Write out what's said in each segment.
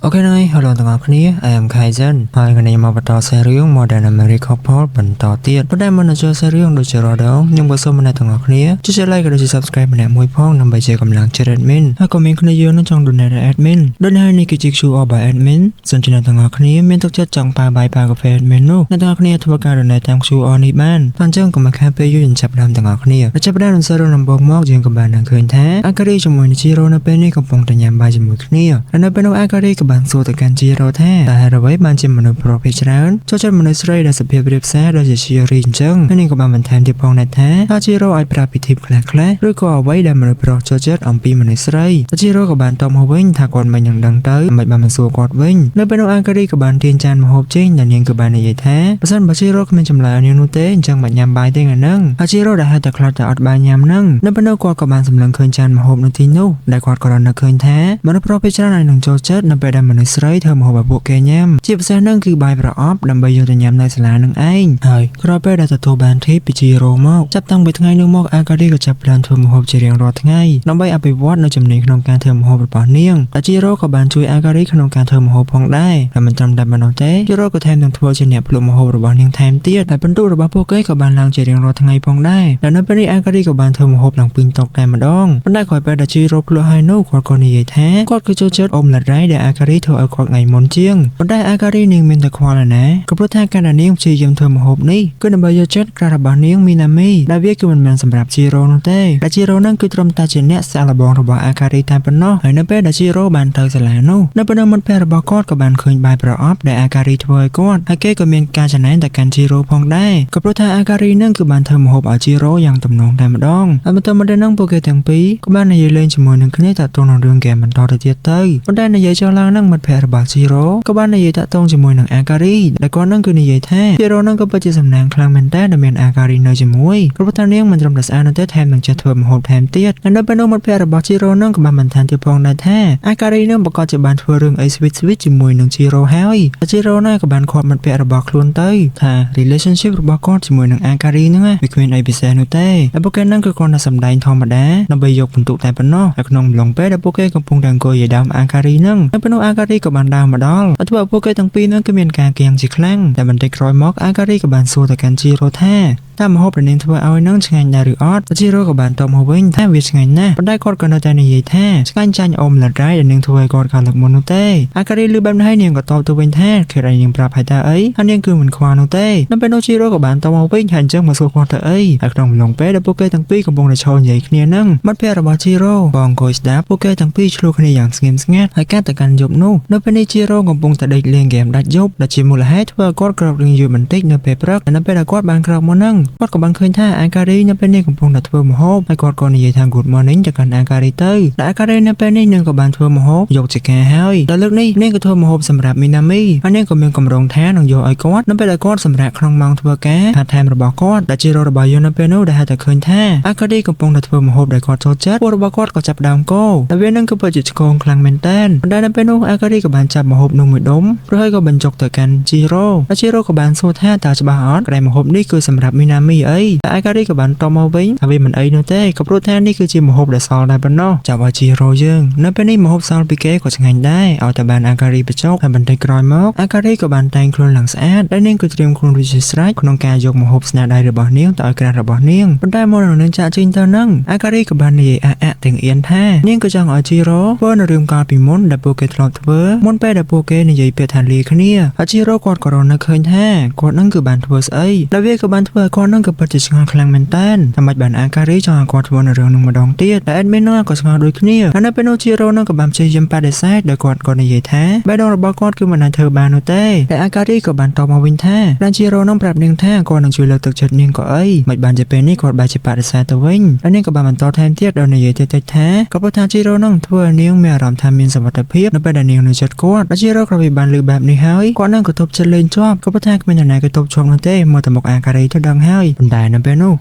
Ok này, hello tất cả các bạn, I am Kaizen. Hai ngày này mà bắt đầu series Modern American Pop បន្តទៀតប៉ុន្តែមុននឹងចូល series ដូចជារដូវខ្ញុំក៏សូមអ្នកទាំងអស់គ្នាជួយ like ក៏ដូចជា subscribe ម្នាក់មួយផងដើម្បីជាកម្លាំងចិត្ត admin ហើយក៏មានគ្នាយើងនឹងចង់ donate admin ដូចនេះនេះគឺជា QR by admin សូមជម្រាបទាំងអស់គ្នាមានទឹកចិត្តចង់ប៉ាបាយប៉ាកាហ្វេ admin នោះអ្នកទាំងអស់គ្នាធ្វើការ donate តាម QR នេះបានអញ្ចឹងក៏មកខានពេលយើងចាប់ផ្ដើមទាំងអស់គ្នាចាប់ផ្ដើមនឹង series ដំបូងមកយើងក៏បាននឹងឃើញថាអាការីជាមួយនឹង Jiro នៅពេលនេះកំពុងតែញ៉ាំបាយជាមួយគ្នាហើយនៅពេលនោះអាការីក៏បានសួរទៅកាន់ Jiro ថាតើហេតុអ្វីបានជាមនុស្សប្រុសភាគច្រើនចូលចិត្តមនុស្សស្រីដែលសុភាពរាបសារដូចជា Shiri អញ្ចឹងហើយនេះក៏បានបន្ថែមទៀតផងដែរថាតើ Jiro អាចប្រាប់ពីធីបខ្លះៗឬក៏អ្វីដែលមនុស្សប្រុសចូលចិត្តអំពីមនុស្សស្រីតើ Jiro ក៏បានតបមកវិញថាគាត់មិននឹងដឹងទៅមិនបានមកសួរគាត់វិញនៅពេលនោះអាការីក៏បានទាញចានម្ហូបចេញដែលនាងក៏បាននិយាយថាបើសិនបើ Jiro គ្មានចម្លើយនាងនោះទេអញ្ចឹងមិនញ៉ាំបាយទេហ្នឹងហើយ Jiro ដែលហៅតែខ្លាចតែអត់បានញ៉ាំហ្នឹងនៅពេលនោះគាត់ក៏បានសម្លឹងឃើញចានម្ហូបនៅទីនោះដែលគាត់ក៏រនឹកឃើញថាមនុស្សប្រុសភាគច្រើនអាចនឹងចូលចិត្តនៅពេលដែលមនុស្សស្រីធ្វើម្ហូបឲ្យពួកគេញ៉ាំជាពិសេសហ្នឹងគឺបាយប្រអប់ដើម្បីយកទៅញ៉ាំនៅសាលានឹងឯងហើយក្រោយពេលដែលទទួលបានធីបពី Jiro មកចាប់តាំងពីថ្ងៃនោះមកអាការីក៏ចាប់ផ្ដើមធ្វើម្ហូបជារៀងរាល់ថ្ងៃដើម្បីអភិវឌ្ឍនៅជំនាញក្នុងការធ្វើម្ហូបរបស់នាងតែ Jiro ក៏បានជួយអាការីក្នុងការធ្វើម្ហូបផងដែរតែមិនត្រឹមតែប៉ុណ្ណោះទេ Jiro ក៏ថែមទាំងធ្វើជាអ្នកភ្លក់ម្ហូបរបស់នាងថែមទៀតតែពិន្ទុរបស់ពួកគេក៏បានឡើងជារៀងរាល់ថ្ងៃផងដែរដែលនៅពេលនេះអាការីក៏បានធ្វើម្ហូបឡើងពេញតុតែម្ដងប៉ុន្តែក្រោយពេលដែល Jiro ភ្លក់ហើយនោះគាត់ក៏និយាយថាគាត់គឺចូលចិត្តអ៊ុំឡាត់រ៉ៃដែលអាការីធ្វើឲ្យគាត់ថ្ងៃមុនជាងប៉ុន្តែអាការីនាងមានតែខ្វល់ណាក៏ព្រោះថាការដែលនាងព្យាយាមធ្វើម្ហូបនេះគឺដើម្បីយកចិត្តការរបស់នាងមីណាមីដែលវាគឺមិនមែនសម្រាប់ Jiro នោះទេដែល Jiro នឹងគឺត្រឹមតែជាអ្នកសាកល្បងរបស់អាការីតែប៉ុណ្ណោះហើយនៅពេលដែល Jiro បានទៅសាលានោះនៅពេលនោះមិត្តភ័ក្តិរបស់គាត់ក៏បានឃើញបាយប្រអប់ដែលអាការីធ្វើឲ្យគាត់ហើយគេក៏មានការចំណែនទៅកាន់ Jiro ផងដែរក៏ព្រោះថាអាការីនឹងគឺបានធ្វើម្ហូបឲ្យ Jiro យ៉ាងទំនងតែម្ដងហើយបន្តមកដល់នឹងពួកគេទាំងពីរក៏បាននិយាយលេងជាមួយនឹងគ្នាតាក់ទងនឹងរឿងហ្គេមបន្តទៅទៀតទៅប៉ុន្តែនិយាយចុះឡើងនឹងមិត្តភ័ក្តិរបស់ Jiro ក៏បាននិយាយតាក់ទងជាមួយនឹងអាការីដែលគាត់នឹងគឺនិយាយថា Jiro នឹងក៏ពិតជាសំណាងខ្លាំងមែនតើដែលមានអាការីនៅជាមួយព្រោះថានាងមិនត្រឹមតែស្អាតនោះទេថែមទាំងចេះធ្វើម្ហូបថែមទៀតហើយនៅពេលនោះមិត្តភ័ក្តិរបស់ Jiro នឹងក៏បានបន្ថែមទៀតផងដែរថាអាការីនឹងប្រកាសជាបានធ្វើរឿងអី sweet ជាមួយនឹង Jiro ហើយ Jiro នឹងក៏បានខាត់មិត្តភ័ក្តិរបស់ខ្លួនទៅថា relationship របស់គាត់ជាមួយនឹងអាការីនឹងវាគ្មានអីពិសេសនោះទេហើយពួកគេនឹងគឺគាត់នឹងសម្ដែងធម្មតាដើម្បីយកពិន្ទុតែប៉ុណ្ណោះហើយក្នុងអំឡុងពេលដែលពួកគេកំពុងតែអង្គុយយាយដើមអាការីនឹងហើយពេលនោះអាការីក៏បានដើរមកដល់ហើយធ្វើឲ្យពួកគេទាំងពីរនឹងគឺមានការកៀងជាខ្លាំងតែបន្តិចក្រោយមកអាការីក៏បានសួរទៅកាន់ Jiro ថាតើម្ហូបដែលនាងធ្វើឲ្យនឹងឆ្ងាញ់ដែរឬអត់ Jiro ក៏បានតបមកវិញថាវាឆ្ងាញ់ណាស់ប៉ុន្តែគាត់ក៏នៅតែនិយាយថាឆ្ងាញ់ចាញ់អ៊ុំឡាត់រ៉ៃដែលនាងធ្វើឲ្យគាត់ខាងលើកមុននោះទេអាការីឮបែបនេះហើយនាងក៏តបទៅវិញថាខេតឲ្យនាងប្រាប់ឲ្យតើអីហើយនាងគឺមិនខ្វល់នោះទេនៅពេលនោះ Jiro ក៏បានតបមកវិញហើយអញ្ចឹងមកសួរគាត់ទៅអីហើយក្នុងអំឡុងពេលដែលពួកគេទាំងពីរកំពុងតែឈរនិយាយគ្នានឹងមិត្តភ័ក្តិរបស់ Jiro ក៏អង្គុយស្ដាប់ពួកគេទាំងពីរឆ្លោះគ្នាយ៉ាងស្ងៀមស្ងាត់ហើយកាត់ទៅកាន់យប់នោះនៅពេលនេះ Jiro កំពុងតែដេកលេងហ្គេមដាច់យប់ដែលជាមូលហេតុធ្វើឲ្យគាត់ក្រោករៀងយូរបន្តិចនៅពេលព្រឹកនៅពេលដែលគាត់បានក្រោកមកនឹងគាត់ក៏បានឃើញថាអាការីនៅពេលនេះកំពុងតែធ្វើម្ហូបហើយគាត់ក៏និយាយថា Good morning ទៅកាន់អាការីទៅដែលអាការីនៅពេលនេះនាងក៏បានធ្វើម្ហូបយកជាការហើយដល់លើកនេះនាងក៏ធ្វើម្ហូបសម្រាប់មីណាមីហើយនាងក៏មានកម្រងថានឹងយកឲ្យគាត់នៅពេលដែលគាត់សម្រាប់ក្នុងម៉ោងធ្វើការផាត់ថែមរបស់គាត់ដែល Jiro របស់យើងនៅពេលនោះដែលហៅតែឃើញថាអាការីកំពុងតែធ្វើម្ហូបដែលគាត់ចូលចិត្តពួករបស់គាត់ក៏ចាប់ដើមកោតែវានឹងគឺពិតជាឆ្កងខ្លាំងមែនតើប៉ុន្តែនៅពេលនោះអាការីក៏បានចាប់ម្ហូបនោះមួយដុំព្រោះហើយក៏បញ្ចុកទៅកាន់ Jiro ហើយ Jiro ក៏បានសួរថាតើច្បាស់អត់ក្រែម្ហូបនេះគឺសម្រាប់មីណាមីអីតែអាការីក៏បានតបមកវិញថាវាមិនអីនោះទេក៏ព្រោះថានេះគឺជាម្ហូបដែលសល់ដែរប៉ុណ្ណោះចាប់ឲ្យ Jiro យើងនៅពេលនេះម្ហូបសល់ពីគេក៏ឆ្ងាញ់ដែរឲ្យតែបានអាការីបញ្ចុកហើយបន្តិចក្រោយមកអាការីក៏បានតែងខ្លួនឡើងស្អាតដែលនាងក៏ត្រៀមខ្លួនរួចជាស្រេចក្នុងការយកម្ហូបស្នាដៃរបស់នាងទៅឲ្យក្រាស់របស់នាងប៉ុន្តែមុននឹងនាងចាក់ចេញទៅនឹងអាការីក៏បាននិយាយទាំងអៀនថានាងក៏ចង់ឲ្យ Jiro ធ្វើនៅរឿងកាលពីមុនដែលពួកគេធ្លាប់ធ្វើមុនពេលដែលពួកគេនិយាយពាក្យថាលាគ្នាហើយ Jiro គាត់ក៏រនៅឃើញថាគាត់នឹងគឺបានធ្វើស្អីដែលវាក៏បានធ្វើឲ្យគាត់នឹងក៏ពិតជាឆ្ងល់ខ្លាំងមែនតើតែមិនបានអាការីចង់ឲ្យគាត់ធ្វើនៅរឿងនឹងម្ដងទៀតតែ admin នោះក៏ឆ្ងល់ដូចគ្នាហើយនៅពេលនោះ Jiro នឹងក៏បានព្យាយាមបដិសេធដោយគាត់ក៏និយាយថាបេះដូងរបស់គាត់គឺមិនអាចធ្វើបាននោះទេតែអាការីក៏បានតបមកវិញថាបាន Jiro នឹងប្រាប់នាងថាគាត់នឹងជួយលើកទឹកចិត្តនាងក៏អីមិនបានជាពេលនេះគាត់បែរជាបដិសេធទៅវិញហើយនាងក៏បានបន្តថែមទៀតដោយនិយាយតិចៗថាក៏ព្រោះថា Jiro នឹងធ្វើឲ្យនាងមានអារម្មណ៍ថាមានសុវត្ថិភាពនៅពេលដែលនាងនៅជិតគាត់តែ Jiro ក៏បានលើកបែបនេះហើយគាត់នឹងក៏ទប់ចិត្តលេងជាប់ក៏ព្រោះថាគ្មាននរណាក៏ទប់ជាប់នោះទេមកទៅមុខអាការីទៅដឹងហ ហើយប៉ុន្តែនៅពេលនោះ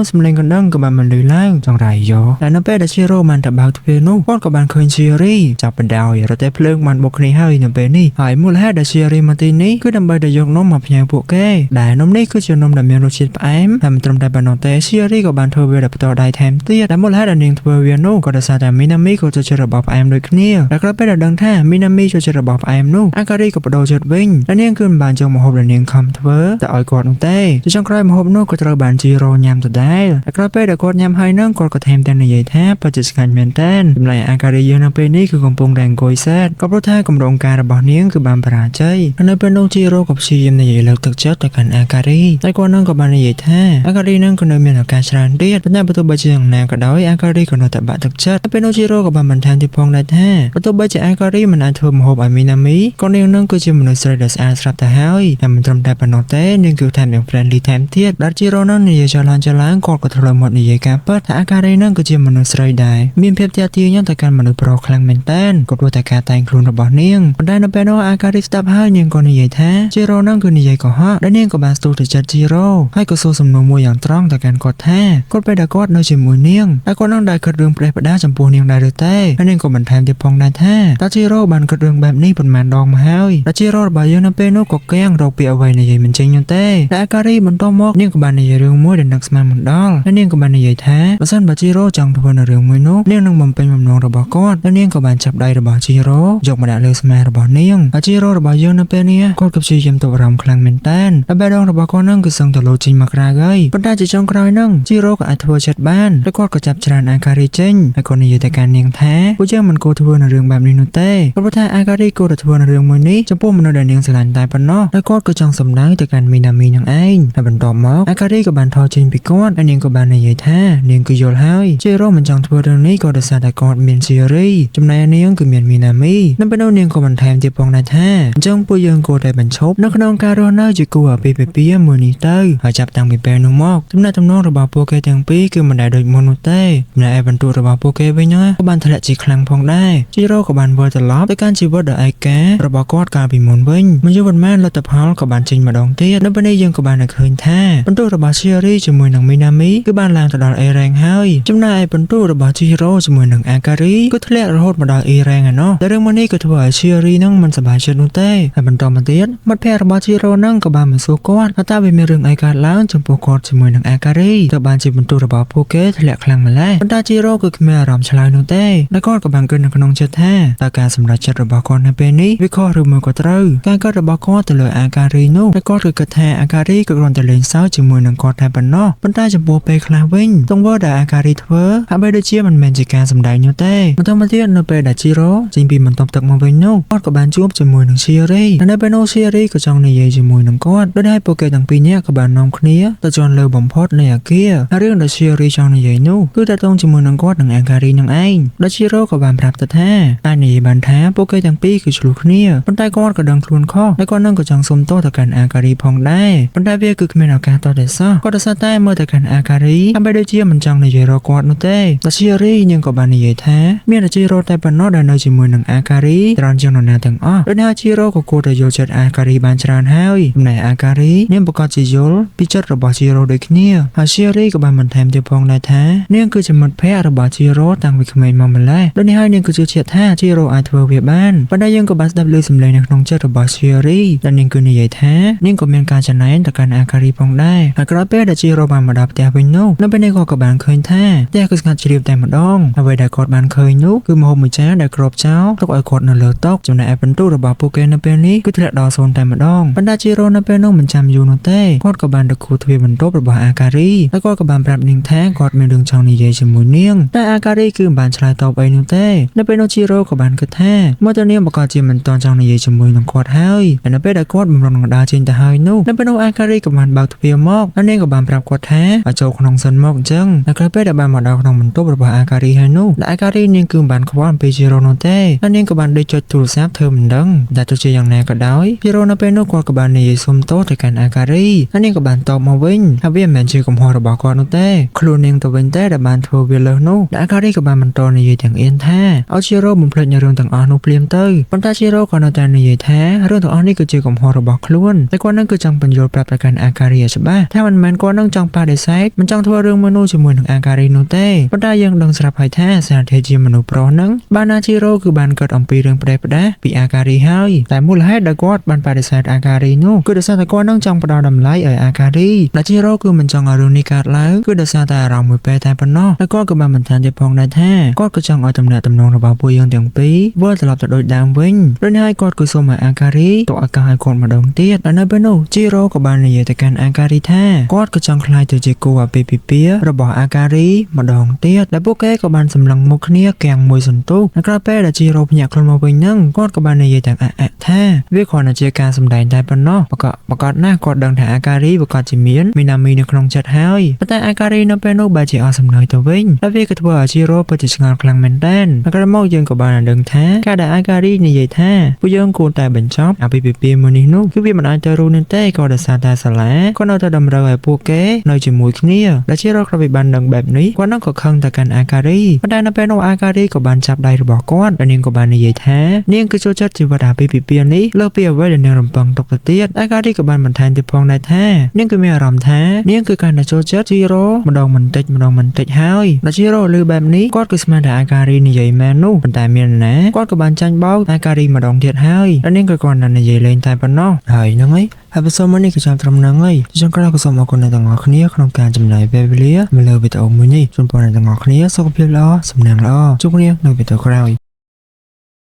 សម្លេងកណ្ដឹងក៏បានបន្លឺឡើងចង្រៃយោតែនៅពេលដែលជីរ៉ូបានទៅបើកទ្វារនោះគាត់ក៏បានឃើញជារីចាប់បណ្ដោយរទេះភ្លើងបានបុកគ្នាហើយនៅពេលនេះហើយមូលហេតុដែលជារីមកទីនេះគឺដើម្បីទៅយកនំមកផ្ញើពួកគេដែលនំនេះគឺជានំដែលមានរសជាតិផ្អែមតែមិនត្រឹមតែប៉ុណ្ណោះទេជារីក៏បានធ្វើវាដោយផ្ទាល់ដៃថែមទៀតតែមូលហេតុដែលនាងធ្វើវានោះក៏ដោយសារតែមីណាមីក៏ចូលចិត្តរបស់ផ្អែមដូចគ្នាតែក្រោយពេលដែលដឹងថាមីណាមីចូលចិត្តរបស់ផ្អែមនោះអាការីក៏បដូរចិត្តវិញតែនាងគឺមិនបានចង់ម្ហូបដែលនាងខំធ្វើតែឲ្យគាត់នោះទេចុងក្រោយម្ហូបនោះក៏ត្រូវបានជីរ៉ូញ៉ាំដដែលតែក្រោយពេលដែលគាត់ញ៉ាំហើយនឹងគាត់ក៏ថែមទាំងនិយាយថាពិតជាឆ្ងាញ់មែនទែនចម្លែកអាការីយើងនៅពេលនេះគឺកំពុងតែអង្គុយសែតក៏ព្រោះថាគម្រោងការរបស់នាងគឺបានបរាជ័យនៅពេលនោះជីរ៉ូក៏ព្យាយាមនិយាយលើកទឹកចិត្តទៅកាន់អាការីតែគាត់នឹងក៏បាននិយាយថាអាការីនឹងក៏នៅមានឱកាសច្រើនទៀតប៉ុន្តែបើទោះបីជាយ៉ាងណាក៏ដោយអាការីក៏នៅតែបាក់ទឹកចិត្តតែពេលនោះជីរ៉ូក៏បានបន្ថែមទៀតផងដែរថាបើទោះបីជាអាការីមិនអាចធ្វើម្ហូបឲ្យមីណាមីក៏នាងនឹងគឺជាមនុស្សស្រីដែលស្អាតស្រាប់ទៅហើយតែមិនត្រឹមតែប៉ុណ្ណោះទេនាងគឺថែមទាំង friendly ថែមទៀតដែលជីរ៉ូនឹងនិយាយចឡើងគាត់ក៏ធ្លាប់មកនិយាយការពិតថាអាការីនឹងគឺជាមនុស្សស្រីដែរមានភាពទាក់ទាញទៅកាន់មនុស្សប្រុសខ្លាំងមែនទែនក៏ព្រោះតែការតែងខ្លួនរបស់នាងប៉ុន្តែនៅពេលនោះអាការីស្ដាប់ហើយនាងក៏និយាយថាជីរ៉ូនឹងគឺនិយាយកុហកដែលនាងក៏បានស្ទុះទៅចិត្តជីរ៉ូហើយក៏សួរសំណួរមួយយ៉ាងត្រង់ទៅកាន់គាត់ថាគាត់ពេលដែលគាត់នៅជាមួយនាងតែគាត់នឹងដែលគិតរឿងផ្ដេសផ្ដាសចំពោះនាងដែរឬទេហើយនាងក៏បន្ថែមទៀតផងដែរថាតើជីរ៉ូបានគិតរឿងបែបនេះប៉ុន្មានដងមកហើយតែជីរ៉ូរបស់យើងនៅពេលនោះក៏គាំងរកពីអ្វីនិយាយមិនចេញនោះទេតែអាការីបន្តមកនាងក៏បាននិយាយរឿងមួយដែលនឹកស្មានមិនដល់ហើយនាងក៏បាននិយាយថាបើសិនបើជីរ៉ូចង់ធ្វើនៅរឿងមួយនោះនាងនឹងបំពេញបំណងរបស់គាត់ហើយនាងក៏បានចាប់ដៃរបស់ជីរ៉ូយកមកដាក់លើស្មារបស់នាងហើយជីរ៉ូរបស់យើងនៅពេលនេះគាត់ក៏ព្យាយាមទប់អារម្មណ៍ខ្លាំងមែនតើតែបេះដូងរបស់គាត់នឹងគឺសឹងតែលោតចេញមកក្រៅហើយប៉ុន្តែជាចុងក្រោយនឹងជីរ៉ូក៏អាចធ្វើចិត្តបានហើយគាត់ក៏ចាប់ច្រានអាការីចេញហើយគាត់និយាយទៅកាន់នាងថាពួកយើងមិនគួរធ្វើនៅរឿងបែបនេះនោះទេព្រោះថាអាការីគួរតែធ្វើនៅរឿងមួយនេះចំពោះមនុស្សដែលនាងស្រឡាញ់តែប៉ុណ្ណោះហើយគាត់ក៏ចង់សម្ដៅទៅកាន់មីណាមីនឹងឯងហើយបន្ទាប់មកអាការីក៏បានថយចេញពីគាត់ហើយនាងក៏បាននិយាយថានាងគឺយល់ហើយជីរ៉ូមិនចង់ធ្វើរឿងនេះក៏ដោយសារតែគាត់មានជារីចំណែកនាងគឺមានមីណាមីនៅពេលនោះនាងក៏បន្ថែមទៀតផងដែរថាអញ្ចឹងពួកយើងគួរតែបញ្ឈប់នៅក្នុងការរស់នៅជាគូអាពាហ៍ពិពាហ៍មួយនេះទៅហើយចាប់តាំងពីពេលនោះមកទំនាក់ទំនងរបស់ពួកគេទាំងពីរគឺមិនដែលដូចមុននោះទេចំណែកឯបន្ទុករបស់ពួកគេវិញក៏បានធ្លាក់ជាខ្លាំងផងដែរជីរ៉ូក៏បានវិលត្រឡប់ទៅកាន់ជីវិតដ៏ឯការបស់គាត់កាលពីមុនវិញមិនយូរប៉ុន្មានលទ្ធផលក៏បានចេញម្ដងទៀតនៅពេលនេះយើងក៏បានឃើញថាបន្ទុករបស់ជារីជាមួយនឹងមីណាមីគឺបានឡើងទៅដល់ A rank ហើយចំណែកឯបន្ទុករបស់ជីរ៉ូជាមួយនឹងអាការីក៏ធ្លាក់រហូតមកដល់ E rank ឯណោះតែរឿងមួយនេះក៏ធ្វើឲ្យជារីនឹងមិនសប្បាយចិត្តនោះទេហើយបន្តមកទៀតមិត្តភក្តិរបស់ជីរ៉ូនឹងក៏បានមកសួរគាត់ថាតើវាមានរឿងអីកើតឡើងចំពោះគាត់ជាមួយនឹងអាការីក៏បានជាបន្ទុករបស់ពួកគេធ្លាក់ខ្លាំងម្ល៉េះប៉ុន្តែជីរ៉ូគឺគ្មានអារម្មណ៍ឆ្លើយនោះទេតែគាត់ក៏បានគិតនៅក្នុងចិត្តថាតើការសម្រេចចិត្តរបស់គាត់នៅពេលនេះវាខុសឬមួយក៏ត្រូវការគិតរបស់គាត់ទៅលើអាការីនោះតែគាត់គឺគិតថាអាការីក៏គ្រាន់តែលេងសើចជាមួយនឹងគាត់តែប៉ុណ្ណោះប៉ុន្តែចំពោះពេលខ្លះវិញទង្វើដែលអាការីធ្វើហាក់បីដូចជាមិនមែនជាការសម្ដែងនោះទេបន្តមកទៀតនៅពេលដែលជីរ៉ូចេញពីបន្ទប់ទឹកមកវិញនោះគាត់ក៏បានជួបជាមួយនឹងជារីនៅពេលនោះជារីក៏ចង់និយាយជាមួយនឹងគាត់ដោយដែលពួកគេទាំងពីរនាក់ក៏បាននាំគ្នាទៅជាន់លើបំផុតនៃអគាររឿងដែលជារីចង់និយាយនោះគឺតាក់ទងជាមួយនឹងគាត់និងអាការីនឹងឯងដែលជីរ៉ូក៏បានប្រាប់ទៅថាអាចនិយាយបានថាពួកគេទាំងពីរគឺឆ្លោះគ្នាប៉ុន្តែគាត់ក៏ដឹងខ្លួនខុសហើយគាត់នឹងក៏ចង់សុំទោសទៅកាន់អាការីផងដែរប៉ុន្តែវាគឺគ្មានឱកាសតតែសោះគាត់ដោយសារតែមើលទៅកាន់អាការីហាក់បីដូចជាមិនចង់និយាយរកគាត់នោះទេតែជារីនឹងក៏បាននិយាយថាមានតែជីរ៉ូតែប៉ុណ្ណោះដែលនៅជាមួយនឹងអាការីច្រើនជាងនរណាទាំងអស់ដោយណាជីរ៉ូក៏គួរតែយល់ចិត្តអាការីបានច្រើនហើយចំណែកអាការីនាងប្រកាសជាយល់ពីចិត្តរបស់ជីរ៉ូដូចគ្នាហើយជារីក៏បានបន្ថែមទៀតផងដែរថានាងគឺជាមិត្តភក្តិរបស់ជីរ៉ូតាំងពីក្មេងមកម្ល៉េះដូចនេះហើយនាងក៏ជឿជាក់ថាជីរ៉ូអាចធ្វើវាបានប៉ុន្តែយើងក៏បានស្ដាប់ឮសំឡេងនៅក្នុងចិត្តរបស់ជារីដែលនាងគឺនិយាយថានាងក៏មានការចំណែនទៅកាន់អាការីផងដែរហើយក្រោយពេលដែលជីរ៉ូបានមកដល់ផ្ទះវិញនោះនៅពេលនេះគាត់ក៏បានឃើញថាផ្ទះគឺស្ងាត់ជ្រាបតែម្ដងអ្វីដែលគាត់បានឃើញនោះគឺម្ហូបមួយចានដែលគ្របចោលទុកឲ្យគាត់នៅលើតុចំណែកឯបន្ទុករបស់ពួកគេនៅពេលនេះគឺធ្លាក់ដល់0តែម្ដងប៉ុន្តែជីរ៉ូនៅពេលនោះមិនចាំយូរនោះទេគាត់ក៏បានទៅគូទ្វារបន្ទប់របស់អាការីហើយគាត់ក៏បានប្រាប់នាងថាគាត់មានរឿងចង់និយាយជាមួយនាងតែអាការីគឺមិនបានឆ្លើយតបអីនោះទេនៅពេលនោះជីរ៉ូក៏បានគិតថាមកទៅនាងប្រកាសជាមិនតន់ចង់និយាយជាមួយនឹងគាត់ហើយនៅពេលដែលគាត់បំរុងនឹងដើរចេញទៅហើយនោះនៅពេលនោះអាការីក៏បានបើកទ្វារមកហើយនាងក៏បានប្រាប់គាត់ថាឲ្យចូលក្នុងសិនមកអញ្ចឹងនៅក្រោយពេលដែលបានមកដល់ក្នុងបន្ទប់របស់អាការីហើយនោះអាការីនាងគឺមិនបានខ្វល់អំពីជីរ៉ូនោះទេហើយនាងក៏បានដេកចុចទូរស័ព្ទធ្វើមិនដឹងតែទោះជាយ៉ាងណាក៏ដោយជីរ៉ូនៅពេលនោះគាត់ក៏បាននិយាយសុំទោសទៅកាន់អាការីហើយនាងក៏បានតបមកវិញថាវាមិនមែនជាកំហុសរបស់គាត់នោះទេខ្លួននាងទៅវិញតែដែលបានធ្វើវាលើសនោះអាការីក៏បានបន្តនិយាយទាំងអៀនថាឲ្យជីរ៉ូបំភ្លេចនៅរឿងទាំងអស់នោះភ្លាមទៅប៉ុន្តែជីរ៉ូក៏នៅតែនិយាយថារឿងទាំងអស់នេះគឺជាកំហុសរបស់ខ្លួនតែគាត់នឹងគឺចង់បញ្យល់ប្រាប់ទៅកាន់អាការីឲ្យច្បាស់ ถ้ามันแมนก็นั่งจังปาเดไซด์มันจังทั่วเรื่องมนุษย์จมูกของอาการีโนเต้ปัญหายังดังสลับให้แท้สารเทจิมนุษย์โปรนังบานาจิโร่คือบานเกิดอมปีเรื่องประเดประดาปีอาการีให้แต่มูลเหตุดักวอดบานปาเดไซด์อาการีโนคือเดซาตะก้อนนั่งจังประดาดำไล่อาการีและจิโร่คือมันจังอารุณิกาแล้วคือเดซาตาเรามือเปย์แต่ปนนอแล้วก็คือบานมันแทนจะพองได้แท้ก็คือจังเอาตำแหน่งตำนองระบาปุยยังเตียงปีว่าตลอดจะโดยดามวิ่งเรื่องให้ก็คือสมัยอาการีตัวอาการคนมาดองเตี้ยและในเบนูจิโร่กับบานในเยตการอาการีแท้ก็คือจังคลายตัวเจโกว่าเปเปียระบาอาการีมาดองเตี้ยและพวกแกกับบานสำลังมุกเนียแกงมวยสันตุกและกระเป้และจิโร่พยากรมาวิ่งนั่งก็กับบานในเยตการแท้วิเคราะห์ในเจการสำได้ได้ปนนอประกอบหน้ากอดดังแถอาการีประกอบจิเมียนมีนามีในครองจัดให้แต่อาการีนับเป็นโนบาจิอาสำเนยตัววิ่งและวิกตัวจิโร่ปฏิชงานคลังเมนเต้นและกระมอกยังกับบานดังแท้กาดาอาการีในเยแท้ผู้ยังกูแต่บรรจบเอาไปเปียมือนินุคือวิมันอาจจะรู้นั่นเต้ก็เดซาตาสลายก็เราจะดำเนินพวกแกในจมูกเนี่ยและจิโร่กระบิบันดังแบบนี้ก็นั่งก็คังแต่กันอาการีมันได้นับเป็นโนอาการีกับบานจับได้ระบอกก้อนและนิ่งกับบานในเยแท้นิ่งคือโจจัดจิวดาไปเปียนี้เลิกเปียไว้เดินรำปังตกเตี้ยอาการีกับบานมันแทนที่พองได้แท้นิ่งคือมีอารมณ์แท้นิ่งคือการโจจัดจิโร่มันดองมันติดหายและจิโร่ลือแบบนี้ก็คือสมาดาอาการีในเยแมนูเป็นแต่เมียนนะก็กับบานจันเบาอาการีมาดองเทียดหายและนิ่งคือก่อนนั้นในเยเลนตายปนนอหายนั่งไงฮาร์บซอมมันนี่คือจำตรำนังไงที่ฉันก็เราก็สมเอาคนในต่างหอกนี้ขนมการจำหน่ายเบเบเลียมาเลยไปต่อมือนี่จนปอนในต่างหอกนี้สกปรกล้อสำนักล้อจุกนี้เราไปต่อคราว